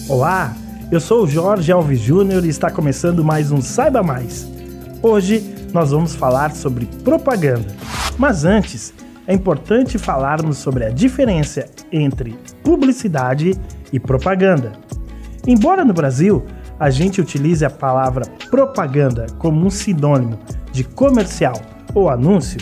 Olá, eu sou o Jorge Alves Júnior e está começando mais um Saiba Mais. Hoje nós vamos falar sobre propaganda. Mas antes, é importante falarmos sobre a diferença entre publicidade e propaganda. Embora no Brasil a gente utilize a palavra propaganda como um sinônimo de comercial ou anúncio,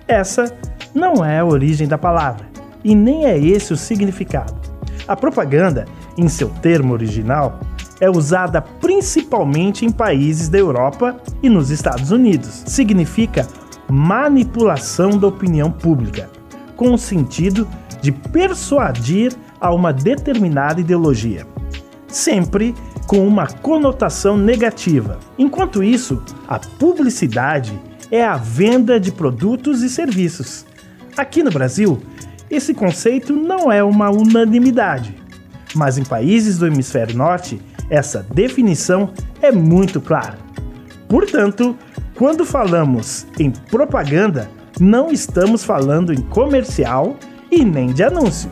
essa não é a origem da palavra e nem é esse o significado. A propaganda, em seu termo original, é usada principalmente em países da Europa e nos Estados Unidos. Significa manipulação da opinião pública, com o sentido de persuadir a uma determinada ideologia, sempre com uma conotação negativa. Enquanto isso, a publicidade é a venda de produtos e serviços. Aqui no Brasil, esse conceito não é uma unanimidade, mas em países do hemisfério norte, essa definição é muito clara. Portanto, quando falamos em propaganda, não estamos falando em comercial e nem de anúncio.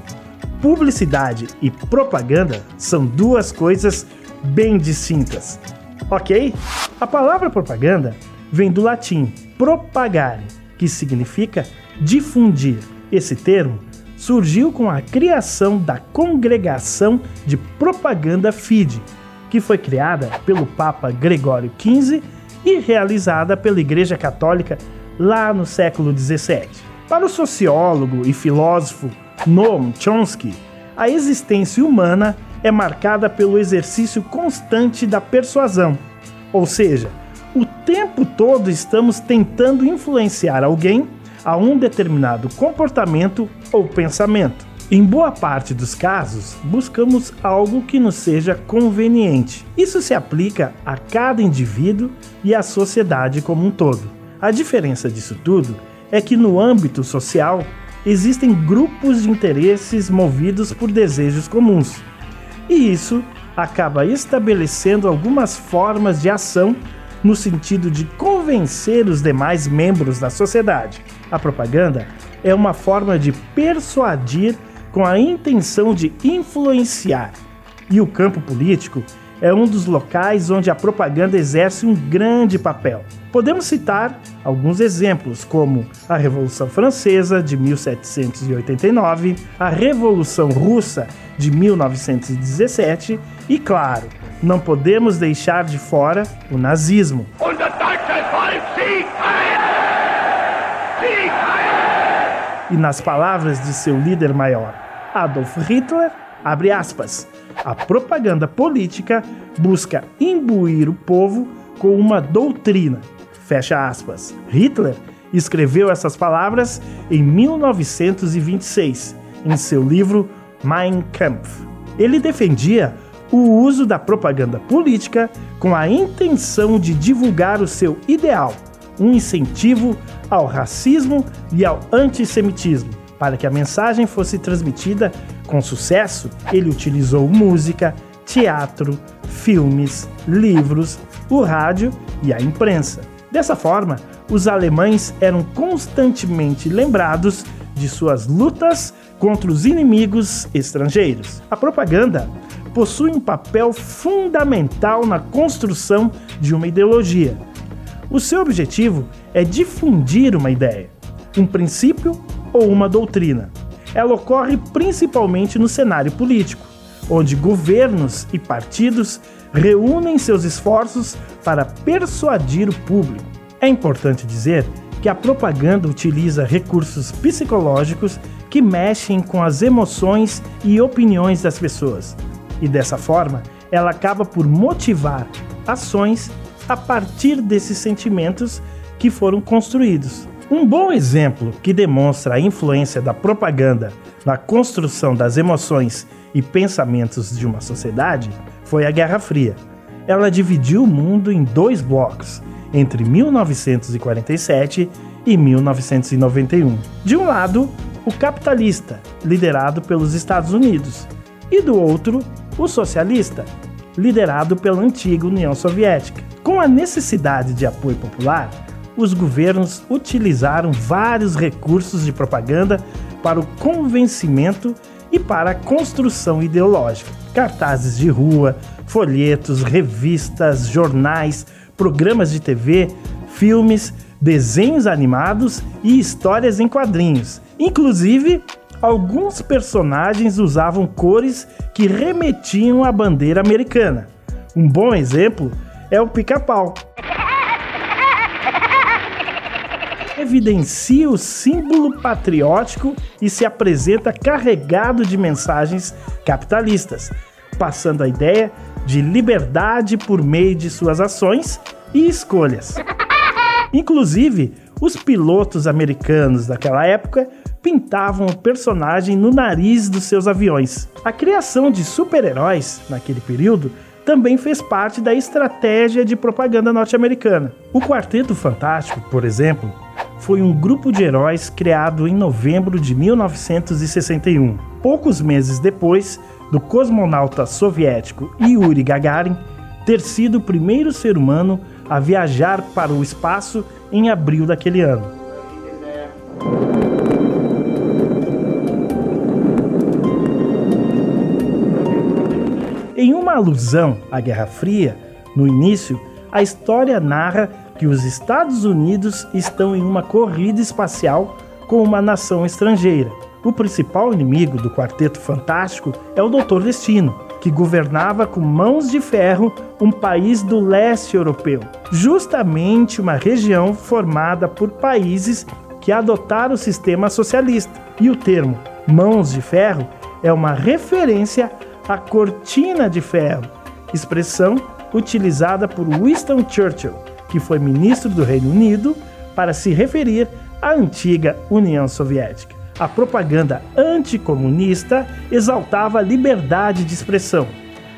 Publicidade e propaganda são duas coisas bem distintas, ok? A palavra propaganda vem do latim propagare, que significa difundir. Esse termo surgiu com a criação da Congregação de Propaganda Fide, que foi criada pelo Papa Gregório XV e realizada pela Igreja Católica lá no século XVII. Para o sociólogo e filósofo Noam Chomsky, a existência humana é marcada pelo exercício constante da persuasão, ou seja, o tempo todo estamos tentando influenciar alguém a um determinado comportamento ou pensamento. Em boa parte dos casos, buscamos algo que nos seja conveniente. Isso se aplica a cada indivíduo e à sociedade como um todo. A diferença disso tudo é que no âmbito social existem grupos de interesses movidos por desejos comuns. E isso acaba estabelecendo algumas formas de ação no sentido de convencer os demais membros da sociedade. A propaganda é uma forma de persuadir com a intenção de influenciar. E o campo político é um dos locais onde a propaganda exerce um grande papel. Podemos citar alguns exemplos, como a Revolução Francesa de 1789, a Revolução Russa de 1917 e, claro, não podemos deixar de fora o nazismo. E nas palavras de seu líder maior, Adolf Hitler, abre aspas, a propaganda política busca imbuir o povo com uma doutrina, fecha aspas. Hitler escreveu essas palavras em 1926, em seu livro Mein Kampf. Ele defendia o uso da propaganda política com a intenção de divulgar o seu ideal, um incentivo ao racismo e ao antissemitismo. Para que a mensagem fosse transmitida com sucesso, ele utilizou música, teatro, filmes, livros, o rádio e a imprensa. Dessa forma, os alemães eram constantemente lembrados de suas lutas contra os inimigos estrangeiros. A propaganda possui um papel fundamental na construção de uma ideologia. O seu objetivo é difundir uma ideia, um princípio ou uma doutrina. Ela ocorre principalmente no cenário político, onde governos e partidos reúnem seus esforços para persuadir o público. É importante dizer que a propaganda utiliza recursos psicológicos que mexem com as emoções e opiniões das pessoas, e dessa forma ela acaba por motivar ações a partir desses sentimentos que foram construídos. Um bom exemplo que demonstra a influência da propaganda na construção das emoções e pensamentos de uma sociedade foi a Guerra Fria. Ela dividiu o mundo em dois blocos, entre 1947 e 1991. De um lado, o capitalista, liderado pelos Estados Unidos, e do outro, o socialista, liderado pela antiga União Soviética. Com a necessidade de apoio popular, os governos utilizaram vários recursos de propaganda para o convencimento e para a construção ideológica. Cartazes de rua, folhetos, revistas, jornais, programas de TV, filmes, desenhos animados e histórias em quadrinhos. Inclusive, alguns personagens usavam cores que remetiam à bandeira americana. Um bom exemplo é o Pica-Pau. Evidencia o símbolo patriótico e se apresenta carregado de mensagens capitalistas, passando a ideia de liberdade por meio de suas ações e escolhas. Inclusive, os pilotos americanos daquela época pintavam o personagem no nariz dos seus aviões. A criação de super-heróis, naquele período, também fez parte da estratégia de propaganda norte-americana. O Quarteto Fantástico, por exemplo, foi um grupo de heróis criado em novembro de 1961, poucos meses depois do cosmonauta soviético Yuri Gagarin ter sido o primeiro ser humano a viajar para o espaço em abril daquele ano. Em uma alusão à Guerra Fria, no início, a história narra que os Estados Unidos estão em uma corrida espacial com uma nação estrangeira. O principal inimigo do Quarteto Fantástico é o Dr. Destino, que governava com mãos de ferro um país do leste europeu, justamente uma região formada por países que adotaram o sistema socialista. E o termo mãos de ferro é uma referência à cortina de ferro, expressão utilizada por Winston Churchill, que foi ministro do Reino Unido, para se referir à antiga União Soviética. A propaganda anticomunista exaltava a liberdade de expressão,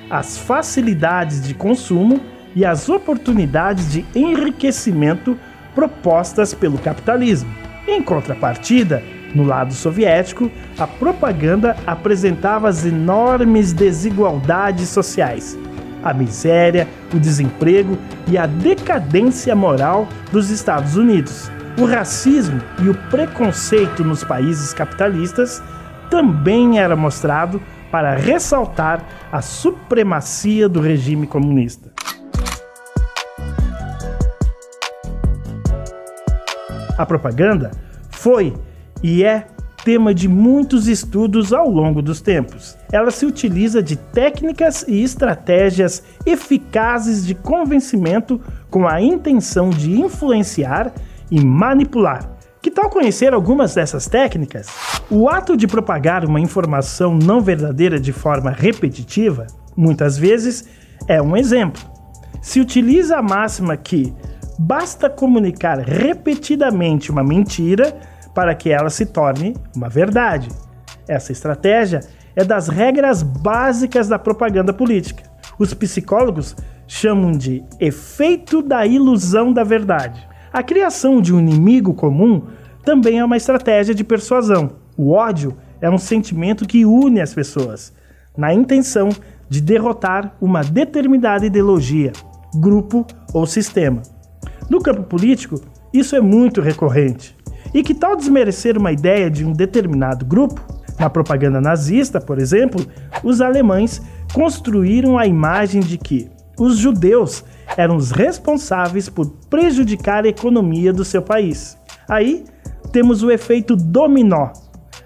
as facilidades de consumo e as oportunidades de enriquecimento propostas pelo capitalismo. Em contrapartida, no lado soviético, a propaganda apresentava as enormes desigualdades sociais, a miséria, o desemprego e a decadência moral dos Estados Unidos. O racismo e o preconceito nos países capitalistas também era mostrado para ressaltar a supremacia do regime comunista. A propaganda foi e é tema de muitos estudos ao longo dos tempos. Ela se utiliza de técnicas e estratégias eficazes de convencimento com a intenção de influenciar e manipular. Que tal conhecer algumas dessas técnicas? O ato de propagar uma informação não verdadeira de forma repetitiva, muitas vezes, é um exemplo. Se utiliza a máxima que basta comunicar repetidamente uma mentira para que ela se torne uma verdade. Essa estratégia é das regras básicas da propaganda política. Os psicólogos chamam de efeito da ilusão da verdade. A criação de um inimigo comum também é uma estratégia de persuasão. O ódio é um sentimento que une as pessoas, na intenção de derrotar uma determinada ideologia, grupo ou sistema. No campo político, isso é muito recorrente. E que tal desmerecer uma ideia de um determinado grupo? Na propaganda nazista, por exemplo, os alemães construíram a imagem de que os judeus eram os responsáveis por prejudicar a economia do seu país. Aí temos o efeito dominó,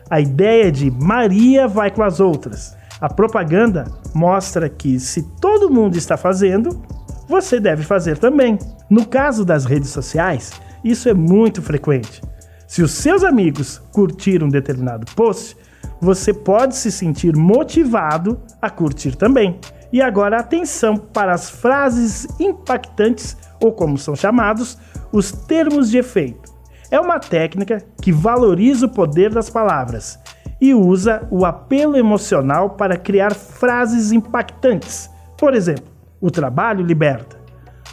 a ideia de Maria vai com as outras. A propaganda mostra que se todo mundo está fazendo, você deve fazer também. No caso das redes sociais, isso é muito frequente. Se os seus amigos curtiram um determinado post, você pode se sentir motivado a curtir também. E agora atenção para as frases impactantes, ou como são chamados, os termos de efeito. É uma técnica que valoriza o poder das palavras e usa o apelo emocional para criar frases impactantes. Por exemplo, o trabalho liberta,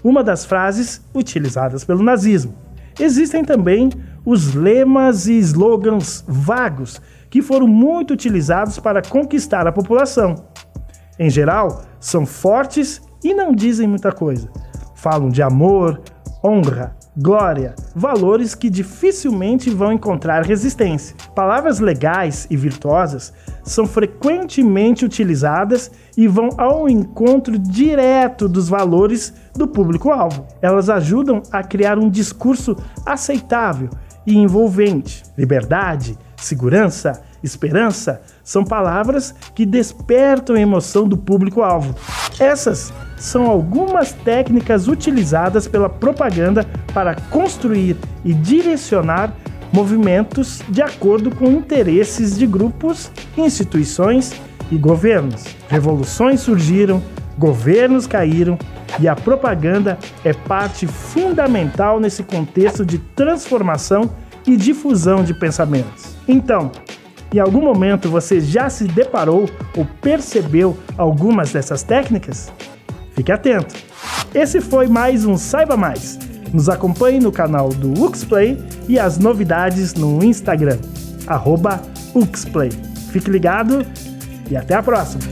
uma das frases utilizadas pelo nazismo. Existem também os lemas e slogans vagos que foram muito utilizados para conquistar a população. Em geral, são fortes e não dizem muita coisa. Falam de amor, honra, glória, valores que dificilmente vão encontrar resistência. Palavras legais e virtuosas são frequentemente utilizadas e vão ao encontro direto dos valores do público-alvo. Elas ajudam a criar um discurso aceitável e envolvente. Liberdade, segurança, esperança são palavras que despertam a emoção do público-alvo. Essas são algumas técnicas utilizadas pela propaganda para construir e direcionar movimentos de acordo com interesses de grupos, instituições e governos. Revoluções surgiram, governos caíram e a propaganda é parte fundamental nesse contexto de transformação e difusão de pensamentos. Então, em algum momento você já se deparou ou percebeu algumas dessas técnicas? Fique atento! Esse foi mais um Saiba Mais. Nos acompanhe no canal do UXPlay e as novidades no Instagram, @UXPlay. Fique ligado e até a próxima!